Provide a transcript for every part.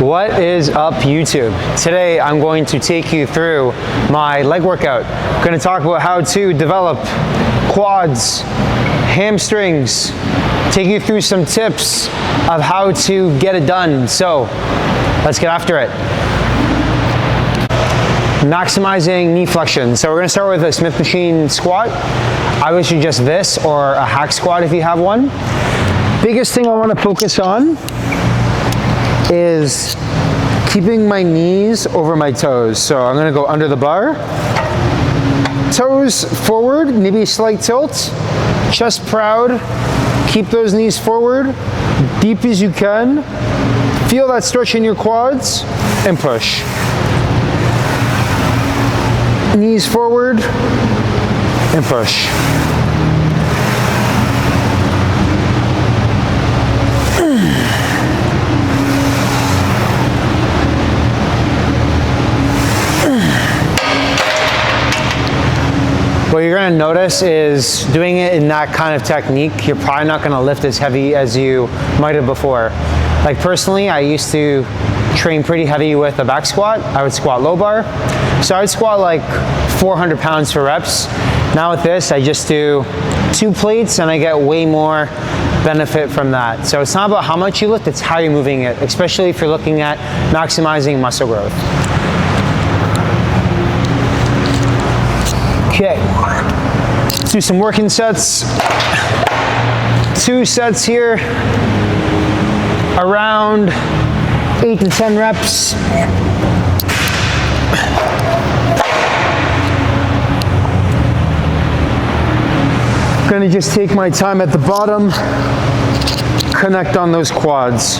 What is up, YouTube? Today I'm going to take you through my leg workout. I'm going to talk about how to develop quads, hamstrings, take you through some tips of how to get it done. So let's get after it. Maximizing knee flexion. So we're going to start with a Smith machine squat. I would suggest this or a hack squat if you have one. Biggest thing I want to focus on is keeping my knees over my toes. So I'm gonna go under the bar, toes forward, maybe slight tilt, chest proud, keep those knees forward, deep as you can, feel that stretch in your quads, and push. Knees forward, and push. What you're gonna notice is doing it in that kind of technique, you're probably not gonna lift as heavy as you might have before. Like personally, I used to train pretty heavy with a back squat. I would squat low bar. So I would squat like 400 pounds for reps. Now with this, I just do 2 plates and I get way more benefit from that. So it's not about how much you lift, it's how you're moving it, especially if you're looking at maximizing muscle growth. Okay, let's do some working sets. 2 sets here, around 8 to 10 reps. Gonna just take my time at the bottom, connect on those quads.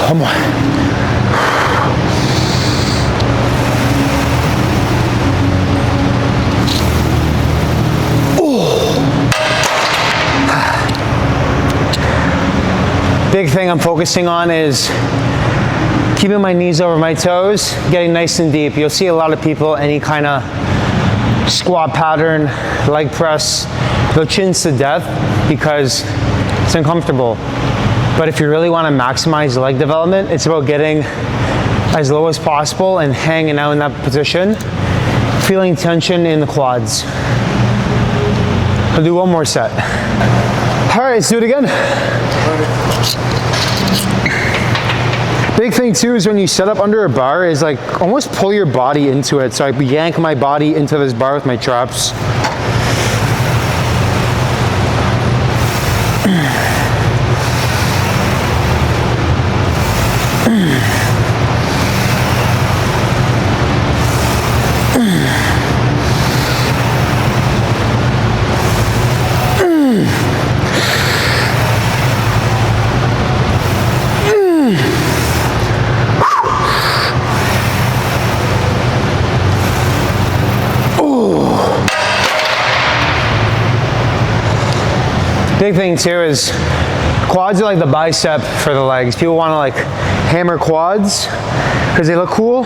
One more. Big thing I'm focusing on is keeping my knees over my toes, getting nice and deep. You'll see a lot of people, any kind of squat pattern, leg press, they'll chins to death because it's uncomfortable. But if you really want to maximize leg development, it's about getting as low as possible and hanging out in that position, feeling tension in the quads. I'll do one more set. All right, let's do it again. Big thing too is when you set up under a bar is like almost pull your body into it. So I yank my body into this bar with my traps. Big thing too is quads are like the bicep for the legs. People want to like hammer quads because they look cool,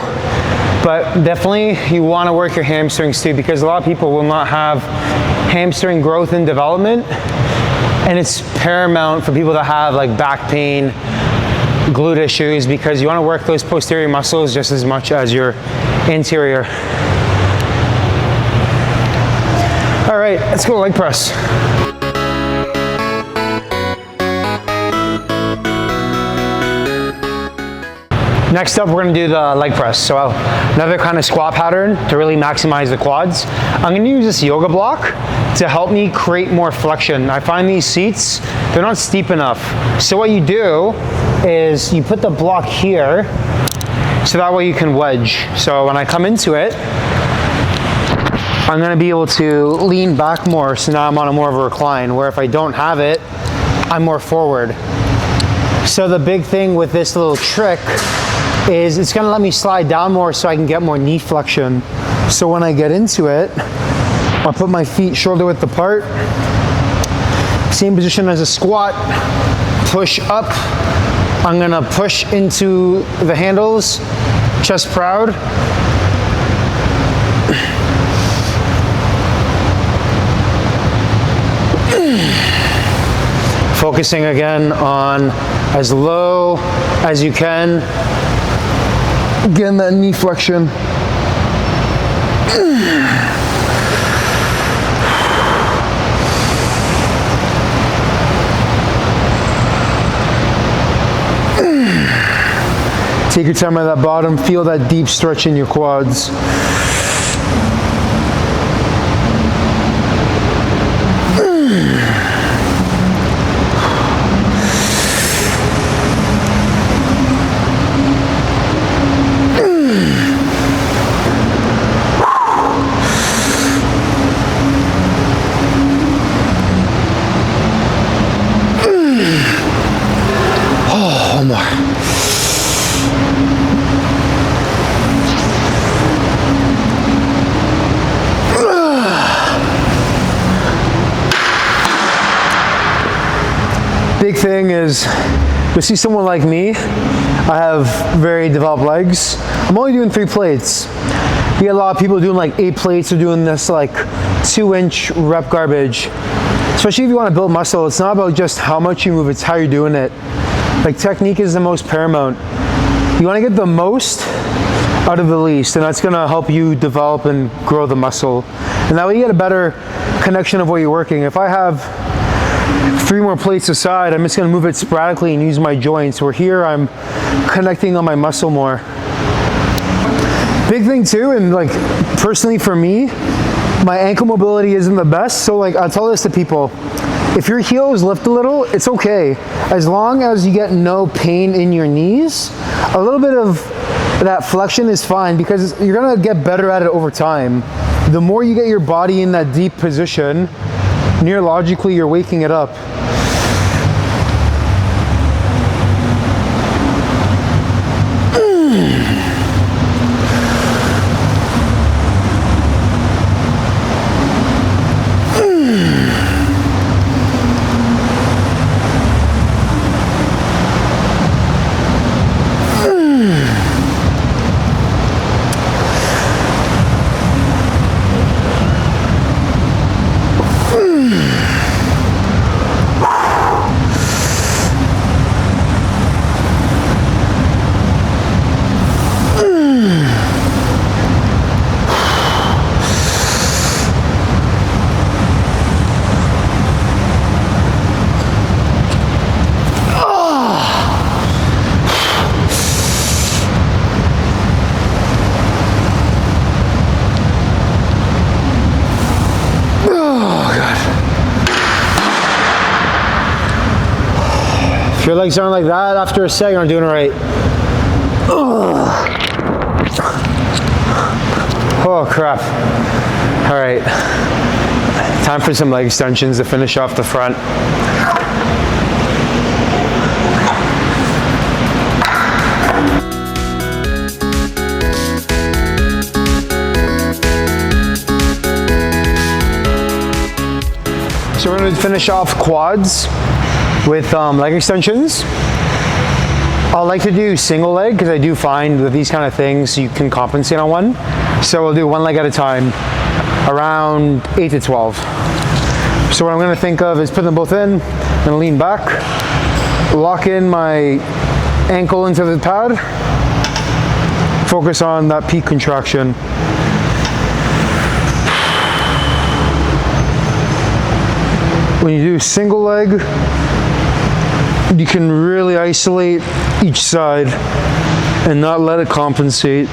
but definitely you want to work your hamstrings too, because a lot of people will not have hamstring growth and development, and it's paramount for people to have like back pain, glute issues, because you want to work those posterior muscles just as much as your anterior. All right, let's go leg press. Next up, we're gonna do the leg press. So another kind of squat pattern to really maximize the quads. I'm gonna use this yoga block to help me create more flexion. I find these seats, they're not steep enough. So what you do is you put the block here, so that way you can wedge. So when I come into it, I'm gonna be able to lean back more, so now I'm on a more of a recline, where if I don't have it, I'm more forward. So the big thing with this little trick is it's gonna let me slide down more so I can get more knee flexion. So when I get into it, I'll put my feet shoulder width apart, same position as a squat, push up. I'm gonna push into the handles, chest proud. Focusing again on as low as you can. Getting that knee flexion. Take your time at that bottom, feel that deep stretch in your quads. One more. Big thing is, you'll see someone like me, I have very developed legs. I'm only doing 3 plates. You get a lot of people doing like 8 plates or doing this like 2-inch rep garbage. Especially if you want to build muscle, it's not about just how much you move, it's how you're doing it. Like technique is the most paramount. You want to get the most out of the least, and that's going to help you develop and grow the muscle. And that way you get a better connection of what you're working. If I have 3 more plates aside, I'm just going to move it sporadically and use my joints, where here I'm connecting on my muscle more. Big thing too, and like personally for me, my ankle mobility isn't the best, so like I'll tell this to people. If your heels lift a little, it's okay. As long as you get no pain in your knees, a little bit of that flexion is fine, because you're gonna get better at it over time. The more you get your body in that deep position, neurologically you're waking it up. If your legs aren't like that after a set, you're not doing it right. Oh crap. All right, time for some leg extensions to finish off the front. So we're going to finish off quads with leg extensions. I like to do single leg because I do find with these kind of things you can compensate on one. So we'll do one leg at a time, around 8 to 12. So what I'm going to think of is put them both in, and lean back, lock in my ankle into the pad, focus on that peak contraction. When you do single leg, you can really isolate each side. and not let it compensate.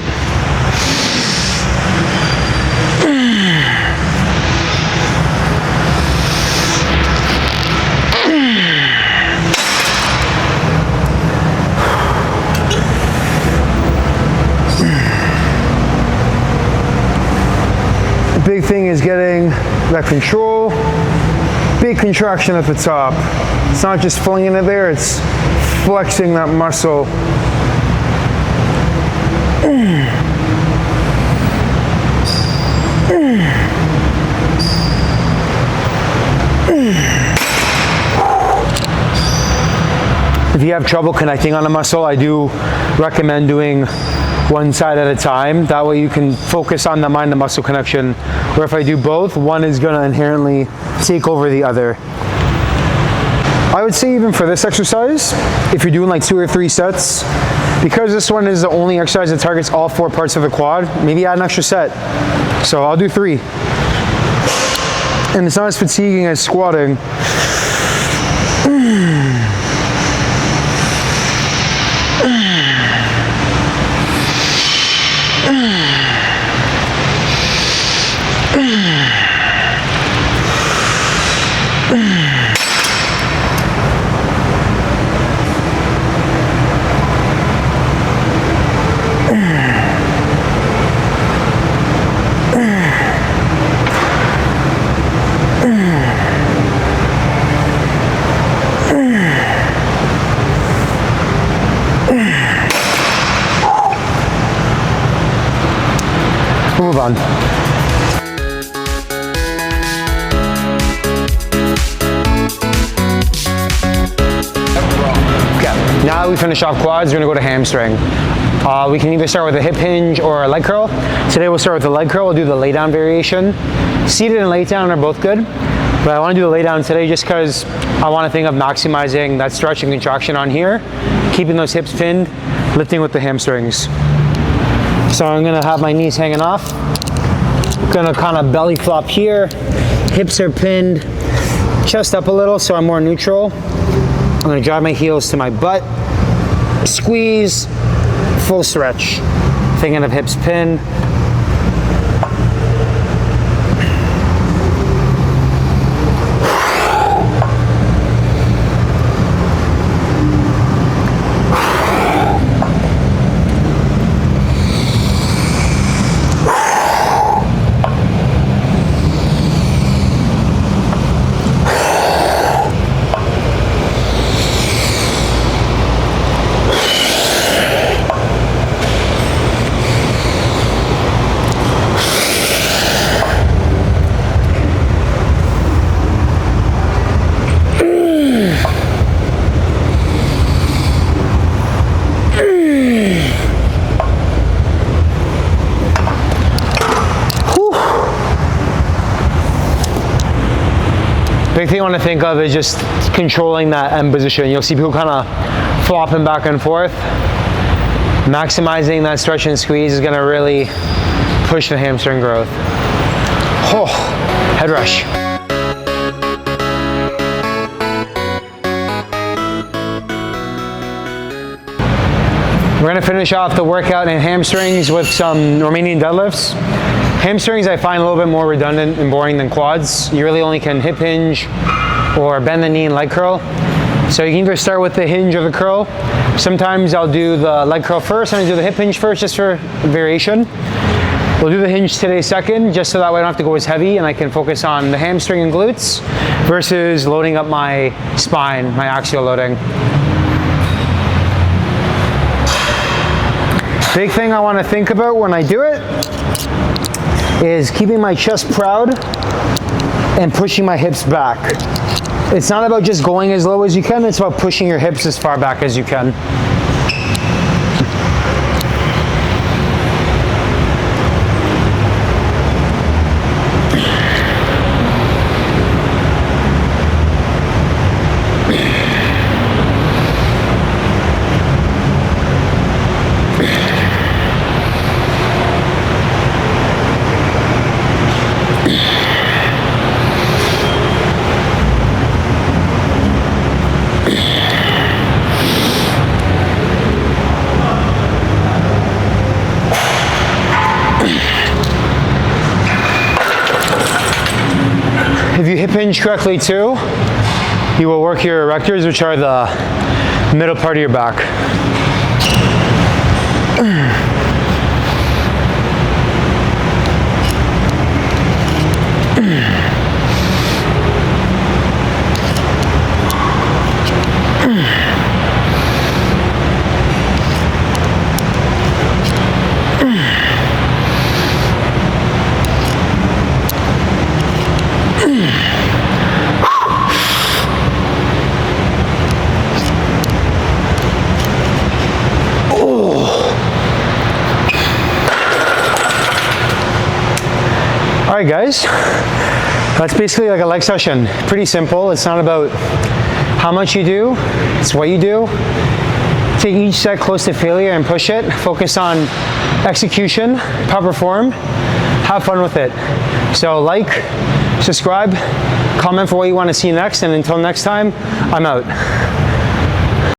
Big thing is getting that control, big contraction at the top. It's not just flinging it there, it's flexing that muscle. If you have trouble connecting on a muscle, I do recommend doing one side at a time. That way you can focus on the mind to muscle connection. Or if I do both, one is gonna inherently take over the other. I would say even for this exercise, if you're doing like 2 or 3 sets, because this one is the only exercise that targets all 4 parts of the quad, maybe add an extra set. So I'll do 3. And it's not as fatiguing as squatting. Move on. Okay, now that we finish off quads, we're gonna go to hamstring. We can either start with a hip hinge or a leg curl. Today we'll start with the leg curl. We'll do the lay down variation. Seated and lay down are both good, but I wanna do the lay down today just because I wanna think of maximizing that stretch and contraction on here, keeping those hips pinned, lifting with the hamstrings. So I'm gonna have my knees hanging off. Gonna kind of belly flop here. Hips are pinned, chest up a little so I'm more neutral. I'm gonna drive my heels to my butt. Squeeze, full stretch. Thinking of hips pinned. Big thing I want to think of is just controlling that end position. You'll see people kind of flopping back and forth. Maximizing that stretch and squeeze is going to really push the hamstring growth. Oh, head rush. We're going to finish off the workout in hamstrings with some Romanian deadlifts. Hamstrings I find a little bit more redundant and boring than quads. You really only can hip hinge or bend the knee and leg curl. So you can either start with the hinge or the curl. Sometimes I'll do the leg curl first and I do the hip hinge first just for variation. We'll do the hinge today second, just so that way I don't have to go as heavy and I can focus on the hamstring and glutes versus loading up my spine, my axial loading. Big thing I want to think about when I do it is keeping my chest proud and pushing my hips back. It's not about just going as low as you can, it's about pushing your hips as far back as you can. if you hip hinge correctly too, you will work your erectors, which are the middle part of your back. All right, guys, that's basically like a leg session. Pretty simple. It's not about how much you do, it's what you do. Take each set close to failure and push it. Focus on execution, proper form, have fun with it. So like, subscribe, comment for what you want to see next, and until next time, I'm out.